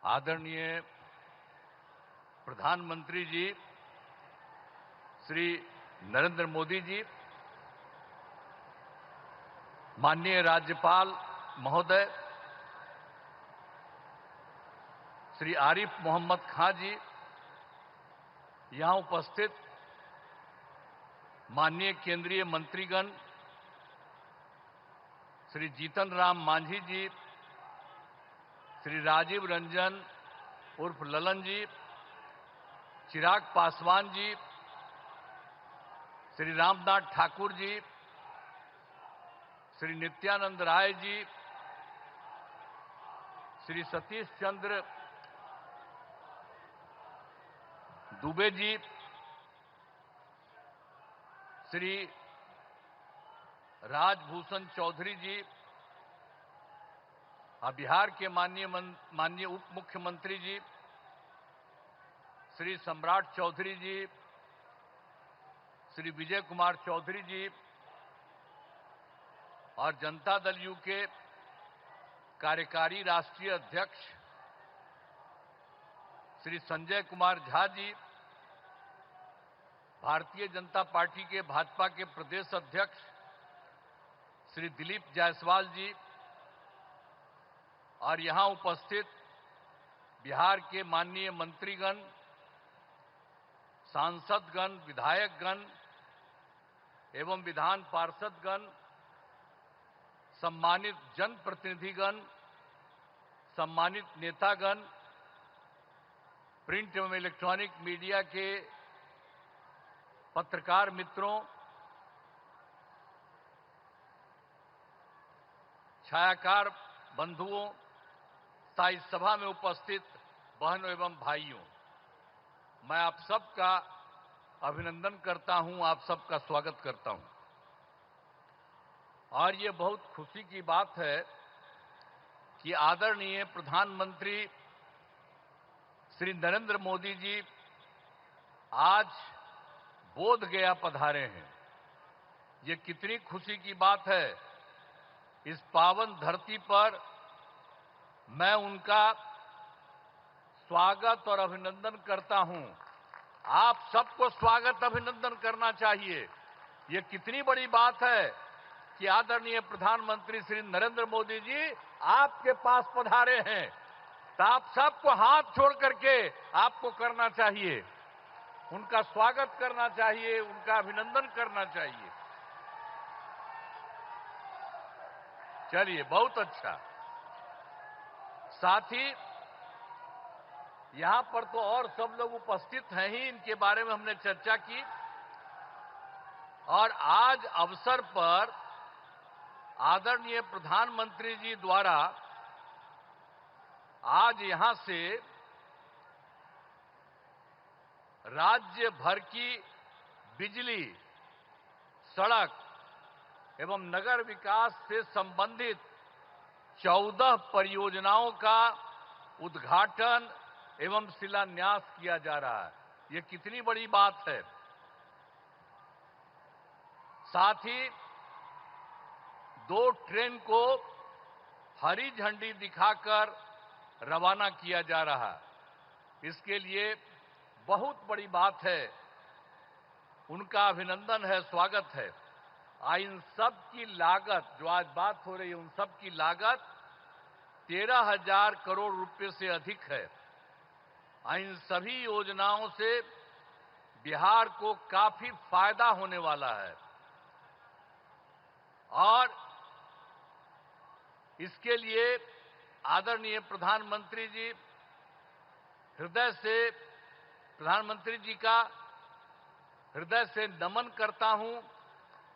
आदरणीय प्रधानमंत्री जी श्री नरेंद्र मोदी जी, माननीय राज्यपाल महोदय श्री आरिफ मोहम्मद खां जी, यहां उपस्थित माननीय केंद्रीय मंत्रीगण श्री जीतन राम मांझी जी, श्री राजीव रंजन उर्फ ललन जी, चिराग पासवान जी, श्री रामनाथ ठाकुर जी, श्री नित्यानंद राय जी, श्री सतीश चंद्र दुबे जी, श्री राजभूषण चौधरी जी, बिहार के माननीय उप मुख्यमंत्री जी श्री सम्राट चौधरी जी, श्री विजय कुमार चौधरी जी और जनता दल यू के कार्यकारी राष्ट्रीय अध्यक्ष श्री संजय कुमार झा जी, भारतीय जनता पार्टी के भाजपा के प्रदेश अध्यक्ष श्री दिलीप जायसवाल जी और यहां उपस्थित बिहार के माननीय मंत्रीगण, सांसदगण, विधायकगण एवं विधान पार्षदगण, सम्मानित जनप्रतिनिधिगण, सम्मानित नेतागण, प्रिंट एवं इलेक्ट्रॉनिक मीडिया के पत्रकार मित्रों, छायाकार बंधुओं तथा इस सभा में उपस्थित बहनों एवं भाइयों, मैं आप सबका अभिनंदन करता हूं, आप सबका स्वागत करता हूं। और ये बहुत खुशी की बात है कि आदरणीय प्रधानमंत्री श्री नरेंद्र मोदी जी आज बोध गया पधारे हैं। ये कितनी खुशी की बात है। इस पावन धरती पर मैं उनका स्वागत और अभिनंदन करता हूं। आप सबको स्वागत अभिनंदन करना चाहिए। ये कितनी बड़ी बात है कि आदरणीय प्रधानमंत्री श्री नरेंद्र मोदी जी आपके पास पधारे हैं, तो आप सबको हाथ छोड़ करके आपको करना चाहिए, उनका स्वागत करना चाहिए, उनका अभिनंदन करना चाहिए। चलिए, बहुत अच्छा। साथ ही यहां पर तो और सब लोग उपस्थित हैं ही, इनके बारे में हमने चर्चा की। और आज अवसर पर आदरणीय प्रधानमंत्री जी द्वारा आज यहां से राज्य भर की बिजली, सड़क एवं नगर विकास से संबंधित 14 परियोजनाओं का उद्घाटन एवं शिलान्यास किया जा रहा है। ये कितनी बड़ी बात है। साथ ही 2 ट्रेन को हरी झंडी दिखाकर रवाना किया जा रहा है। इसके लिए बहुत बड़ी बात है, उनका अभिनंदन है, स्वागत है। इन सब की लागत, जो आज बात हो रही है, उन सब की लागत 13,000 करोड़ रुपए से अधिक है। इन सभी योजनाओं से बिहार को काफी फायदा होने वाला है और इसके लिए आदरणीय प्रधानमंत्री जी प्रधानमंत्री जी का हृदय से नमन करता हूं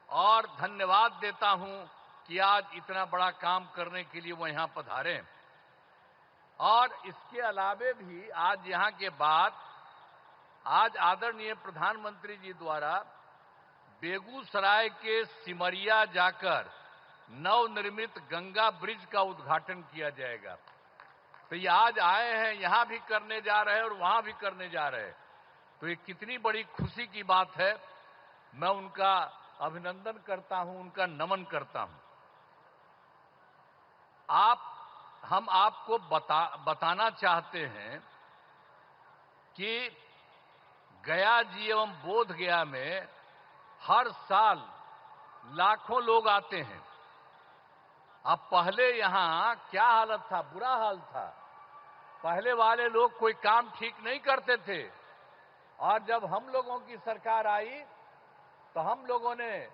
और धन्यवाद देता हूं कि आज इतना बड़ा काम करने के लिए वो यहां पधारे। और इसके अलावे भी आज यहां के बाद आज आदरणीय प्रधानमंत्री जी द्वारा बेगूसराय के सिमरिया जाकर नवनिर्मित गंगा ब्रिज का उद्घाटन किया जाएगा। तो ये आज आए हैं, यहां भी करने जा रहे हैं और वहां भी करने जा रहे हैं। तो ये कितनी बड़ी खुशी की बात है। मैं उनका अभिनंदन करता हूं, उनका नमन करता हूं। आप हम आपको बताना चाहते हैं कि गया जी एवं बोध गया में हर साल लाखों लोग आते हैं। अब पहले यहां क्या हालत था, बुरा हाल था। पहले वाले लोग कोई काम ठीक नहीं करते थे, और जब हम लोगों की सरकार आई तो हम लोगों ने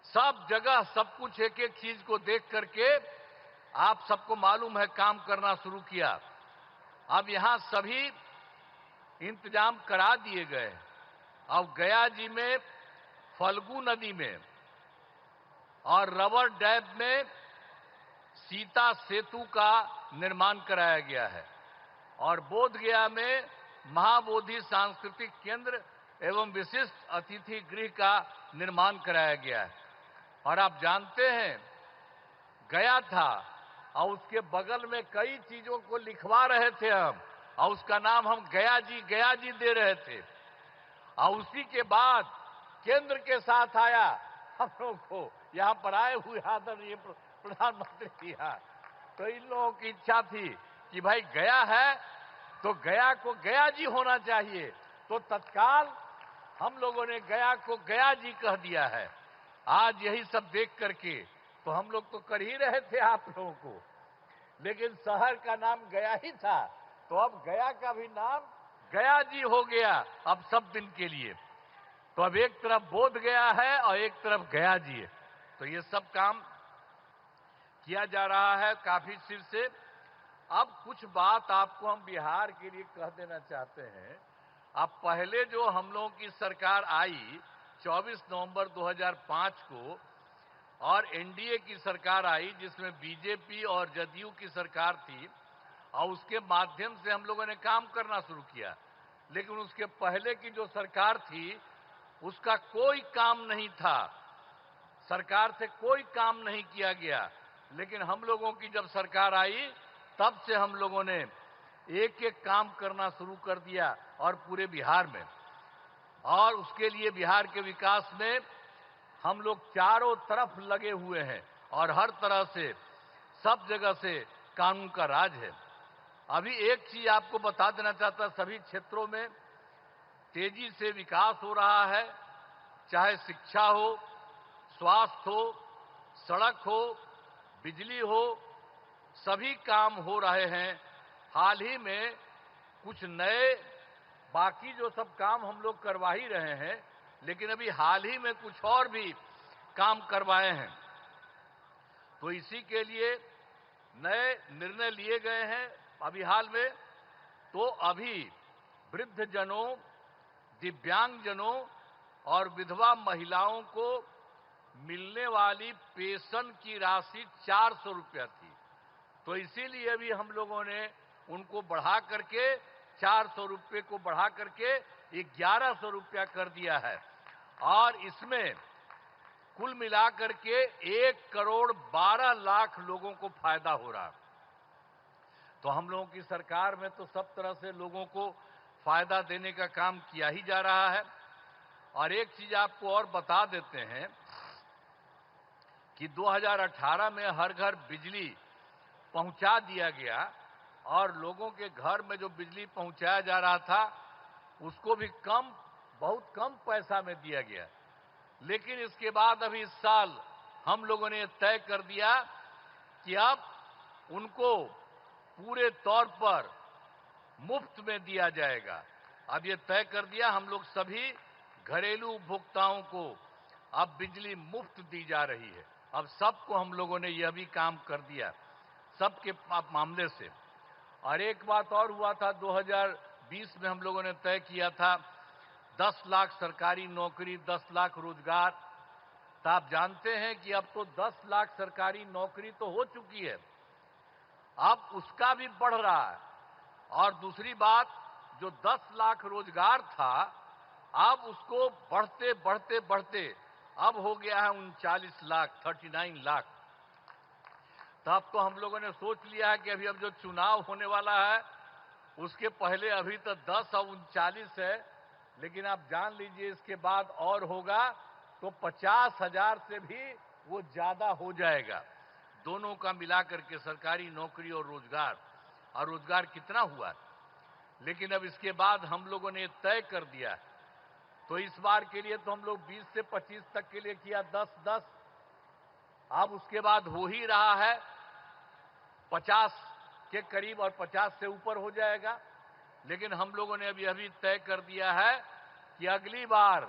सब जगह सब कुछ एक एक चीज को देख करके, आप सबको मालूम है, काम करना शुरू किया। अब यहां सभी इंतजाम करा दिए गए। अब गया जी में फल्गु नदी में और रबर डैम में सीता सेतु का निर्माण कराया गया है, और बोध गया में महाबोधि सांस्कृतिक केंद्र एवं विशिष्ट अतिथि गृह का निर्माण कराया गया है। और आप जानते हैं, गया था और उसके बगल में कई चीजों को लिखवा रहे थे हम, और उसका नाम हम गया जी दे रहे थे। और उसी के बाद केंद्र के साथ आया हम लोग को यहां पर आए हुए आदरणीय प्रधानमंत्री जी। तो इन लोगों की इच्छा थी कि भाई गया है तो गया को गया जी होना चाहिए, तो तत्काल हम लोगों ने गया को गया जी कह दिया है। आज यही सब देख करके तो हम लोग तो कर ही रहे थे आप लोगों को, लेकिन शहर का नाम गया ही था, तो अब गया का भी नाम गया जी हो गया अब सब दिन के लिए। तो अब एक तरफ बोध गया है और एक तरफ गया जी है। तो ये सब काम किया जा रहा है काफी सिर से। अब कुछ बात आपको हम बिहार के लिए कह देना चाहते हैं। अब पहले जो हम लोगों की सरकार आई 24 नवंबर 2005 को, और एनडीए की सरकार आई जिसमें बीजेपी और जदयू की सरकार थी, और उसके माध्यम से हम लोगों ने काम करना शुरू किया। लेकिन उसके पहले की जो सरकार थी उसका कोई काम नहीं था, सरकार से कोई काम नहीं किया गया। लेकिन हम लोगों की जब सरकार आई तब से हम लोगों ने एक एक काम करना शुरू कर दिया, और पूरे बिहार में। और उसके लिए बिहार के विकास में हम लोग चारों तरफ लगे हुए हैं, और हर तरह से सब जगह से कानून का राज है। अभी एक चीज आपको बता देना चाहता, सभी क्षेत्रों में तेजी से विकास हो रहा है, चाहे शिक्षा हो, स्वास्थ्य हो, सड़क हो, बिजली हो, सभी काम हो रहे हैं। हाल ही में कुछ नए बाकी जो सब काम हम लोग करवा ही रहे हैं, लेकिन अभी हाल ही में कुछ और भी काम करवाए हैं। तो इसी के लिए नए निर्णय लिए गए हैं अभी हाल में। तो अभी वृद्धजनों, दिव्यांगजनों और विधवा महिलाओं को मिलने वाली पेंशन की राशि 400 रुपया थी, तो इसीलिए अभी हम लोगों ने उनको बढ़ा करके 400 रुपये को बढ़ा करके 1100 रुपया कर दिया है। और इसमें कुल मिलाकर के 1,12,00,000 लोगों को फायदा हो रहा है। तो हम लोगों की सरकार में तो सब तरह से लोगों को फायदा देने का काम किया ही जा रहा है। और एक चीज आपको और बता देते हैं कि 2018 में हर घर बिजली पहुंचा दिया गया, और लोगों के घर में जो बिजली पहुंचाया जा रहा था उसको भी बहुत कम पैसा में दिया गया। लेकिन इसके बाद अभी इस साल हम लोगों ने तय कर दिया कि अब उनको पूरे तौर पर मुफ्त में दिया जाएगा। अब ये तय कर दिया, हम लोग सभी घरेलू उपभोक्ताओं को अब बिजली मुफ्त दी जा रही है। अब सबको हम लोगों ने यह भी काम कर दिया सबके मामले से। और एक बात और हुआ था, 2020 में हम लोगों ने तय किया था 10 लाख सरकारी नौकरी, 10 लाख रोजगार। तो आप जानते हैं कि अब तो 10 लाख सरकारी नौकरी तो हो चुकी है, अब उसका भी बढ़ रहा है। और दूसरी बात, जो 10 लाख रोजगार था, अब उसको बढ़ते बढ़ते बढ़ते अब हो गया है 39 लाख, 39 लाख। तब तो हम लोगों ने सोच लिया है कि अभी अब जो चुनाव होने वाला है उसके पहले अभी तो 10 और 39 है, लेकिन आप जान लीजिए इसके बाद और होगा तो 50,000 से भी वो ज्यादा हो जाएगा। दोनों का मिलाकर के सरकारी नौकरी और रोजगार कितना हुआ। लेकिन अब इसके बाद हम लोगों ने तय कर दिया, तो इस बार के लिए तो हम लोग 20 से 25 तक के लिए किया 10-10। अब उसके बाद हो ही रहा है 50 के करीब और 50 से ऊपर हो जाएगा। लेकिन हम लोगों ने अभी तय कर दिया है कि अगली बार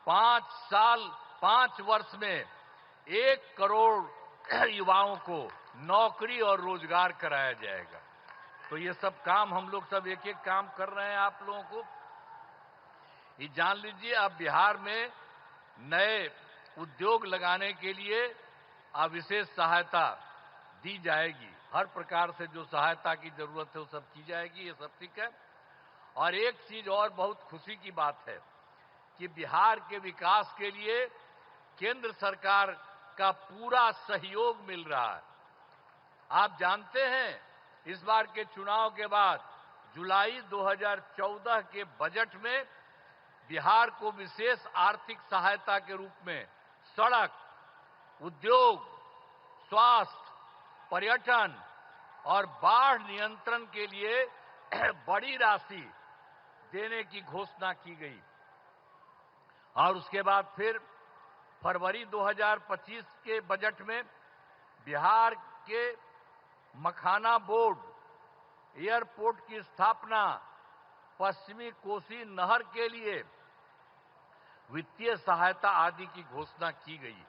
5 वर्ष में 1 करोड़ युवाओं को नौकरी और रोजगार कराया जाएगा। तो ये सब काम हम लोग सब एक एक काम कर रहे हैं। आप लोगों को ये जान लीजिए, अब बिहार में नए उद्योग लगाने के लिए विशेष सहायता दी जाएगी। हर प्रकार से जो सहायता की जरूरत है वो सब की जाएगी, ये सब ठीक है। और एक चीज और बहुत खुशी की बात है कि बिहार के विकास के लिए केंद्र सरकार का पूरा सहयोग मिल रहा है। आप जानते हैं, इस बार के चुनाव के बाद जुलाई 2014 के बजट में बिहार को विशेष आर्थिक सहायता के रूप में सड़क, उद्योग, स्वास्थ्य, पर्यटन और बाढ़ नियंत्रण के लिए बड़ी राशि देने की घोषणा की गई। और उसके बाद फिर फरवरी 2025 के बजट में बिहार के मखाना बोर्ड, एयरपोर्ट की स्थापना, पश्चिमी कोसी नहर के लिए वित्तीय सहायता आदि की घोषणा की गई।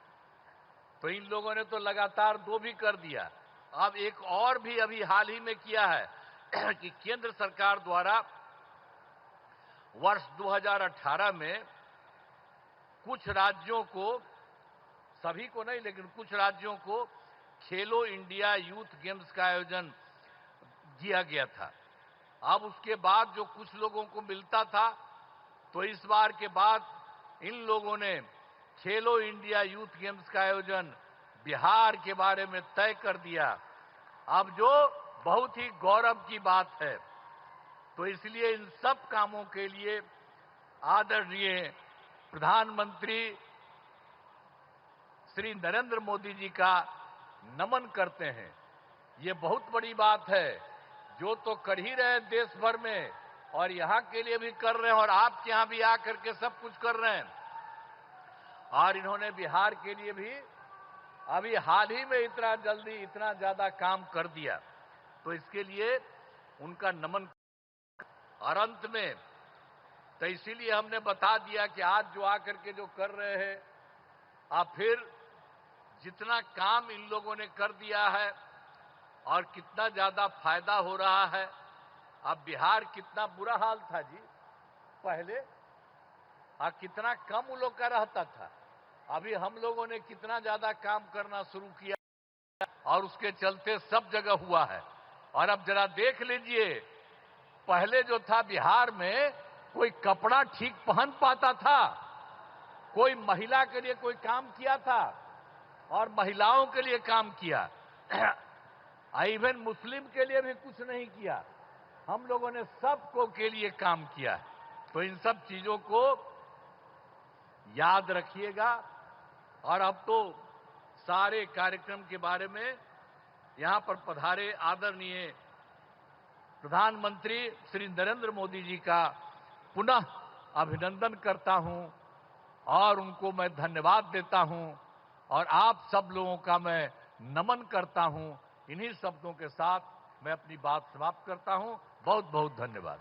तो इन लोगों ने तो लगातार 2 भी कर दिया। अब एक और भी अभी हाल ही में किया है कि केंद्र सरकार द्वारा वर्ष 2018 में कुछ राज्यों को, सभी को नहीं लेकिन कुछ राज्यों को खेलो इंडिया यूथ गेम्स का आयोजन किया गया था। अब उसके बाद जो कुछ लोगों को मिलता था, तो इस बार के बाद इन लोगों ने खेलो इंडिया यूथ गेम्स का आयोजन बिहार के बारे में तय कर दिया। अब जो बहुत ही गौरव की बात है। तो इसलिए इन सब कामों के लिए आदरणीय प्रधानमंत्री श्री नरेंद्र मोदी जी का नमन करते हैं। ये बहुत बड़ी बात है, जो तो कर ही रहे हैं देश भर में, और यहां के लिए भी कर रहे हैं, और आपके यहां भी आकर के सब कुछ कर रहे हैं। और इन्होंने बिहार के लिए भी अभी हाल ही में इतना जल्दी इतना ज्यादा काम कर दिया, तो इसके लिए उनका नमन। और अंत में तो इसीलिए हमने बता दिया कि आज जो आकर के जो कर रहे हैं, आप फिर जितना काम इन लोगों ने कर दिया है और कितना ज्यादा फायदा हो रहा है। अब बिहार कितना बुरा हाल था जी पहले, कितना कम उन लोग का रहता था। अभी हम लोगों ने कितना ज्यादा काम करना शुरू किया और उसके चलते सब जगह हुआ है। और अब जरा देख लीजिए, पहले जो था बिहार में कोई कपड़ा ठीक पहन पाता था, कोई महिला के लिए कोई काम किया था और महिलाओं के लिए काम किया, इवन मुस्लिम के लिए भी कुछ नहीं किया। हम लोगों ने सबको के लिए काम किया। तो इन सब चीजों को याद रखिएगा। और अब तो सारे कार्यक्रम के बारे में यहां पर पधारे आदरणीय प्रधानमंत्री श्री नरेंद्र मोदी जी का पुनः अभिनंदन करता हूं और उनको मैं धन्यवाद देता हूं और आप सब लोगों का मैं नमन करता हूं। इन्हीं शब्दों के साथ मैं अपनी बात समाप्त करता हूं। बहुत बहुत धन्यवाद।